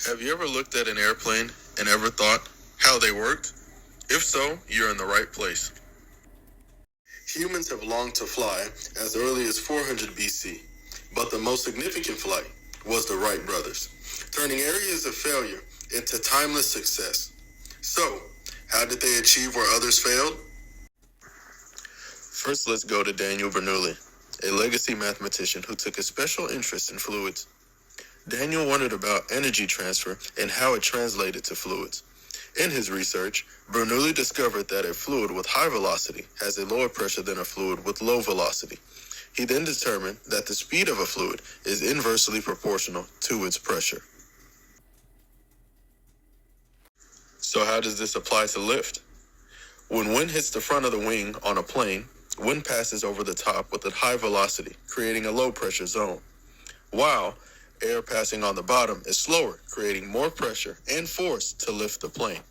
Have you ever looked at an airplane and ever thought how they worked? If so, you're in the right place. Humans have longed to fly as early as 400 BC, but the most significant flight was the Wright brothers, turning areas of failure into timeless success. So, how did they achieve where others failed? First, let's go to Daniel Bernoulli, a legacy mathematician who took a special interest in fluids. Daniel wondered about energy transfer and how it translated to fluids. In his research, Bernoulli discovered that a fluid with high velocity has a lower pressure than a fluid with low velocity. He then determined that the speed of a fluid is inversely proportional to its pressure. So how does this apply to lift? When wind hits the front of the wing on a plane, wind passes over the top with a high velocity, creating a low pressure zone, while air passing on the bottom is slower, creating more pressure and force to lift the plane.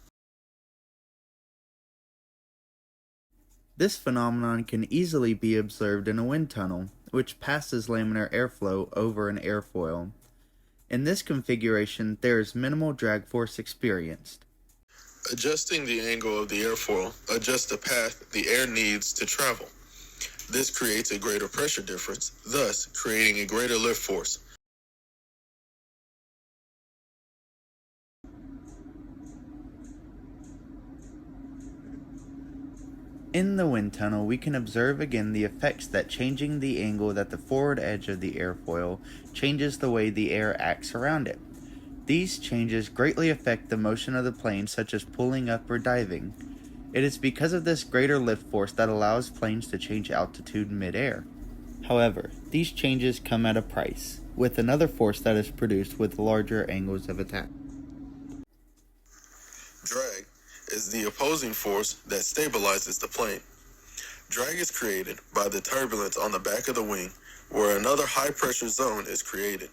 This phenomenon can easily be observed in a wind tunnel, which passes laminar airflow over an airfoil. In this configuration, there is minimal drag force experienced. Adjusting the angle of the airfoil adjusts the path the air needs to travel. This creates a greater pressure difference, thus creating a greater lift force. In the wind tunnel, we can observe again the effects that changing the angle that the forward edge of the airfoil changes the way the air acts around it. These changes greatly affect the motion of the plane, such as pulling up or diving. It is because of this greater lift force that allows planes to change altitude mid-air. However, these changes come at a price, with another force that is produced with larger angles of attack. Drag is the opposing force that stabilizes the plane. Drag is created by the turbulence on the back of the wing, where another high-pressure zone is created.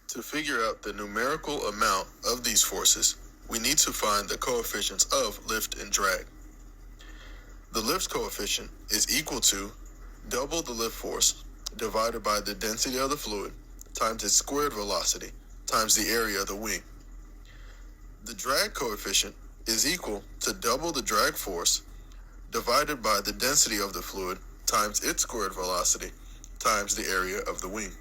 To figure out the numerical amount of these forces, we need to find the coefficients of lift and drag. The lift coefficient is equal to double the lift force divided by the density of the fluid times its squared velocity times the area of the wing. The drag coefficient is equal to double the drag force divided by the density of the fluid times its squared velocity times the area of the wing.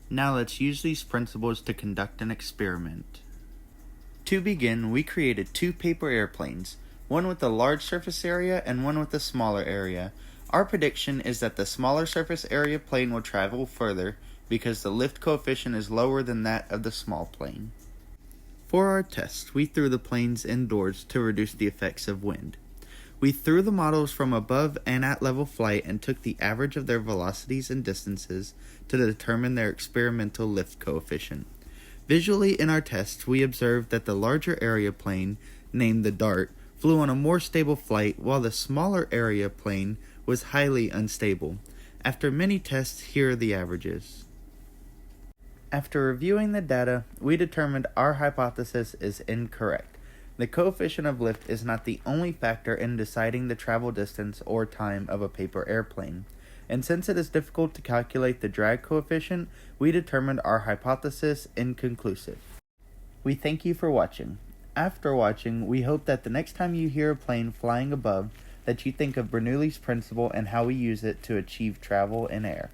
Now let's use these principles to conduct an experiment. To begin, we created two paper airplanes, one with a large surface area and one with a smaller area. Our prediction is that the smaller surface area plane will travel further because the lift coefficient is lower than that of the small plane. For our test, we threw the planes indoors to reduce the effects of wind. We threw the models from above and at level flight and took the average of their velocities and distances to determine their experimental lift coefficient. Visually in our test, we observed that the larger area plane, named the Dart, flew on a more stable flight while the smaller area plane was highly unstable. After many tests, here are the averages. After reviewing the data, we determined our hypothesis is incorrect. The coefficient of lift is not the only factor in deciding the travel distance or time of a paper airplane, and since it is difficult to calculate the drag coefficient, we determined our hypothesis inconclusive. We thank you for watching. After watching, we hope that the next time you hear a plane flying above, that you think of Bernoulli's principle and how we use it to achieve travel in air.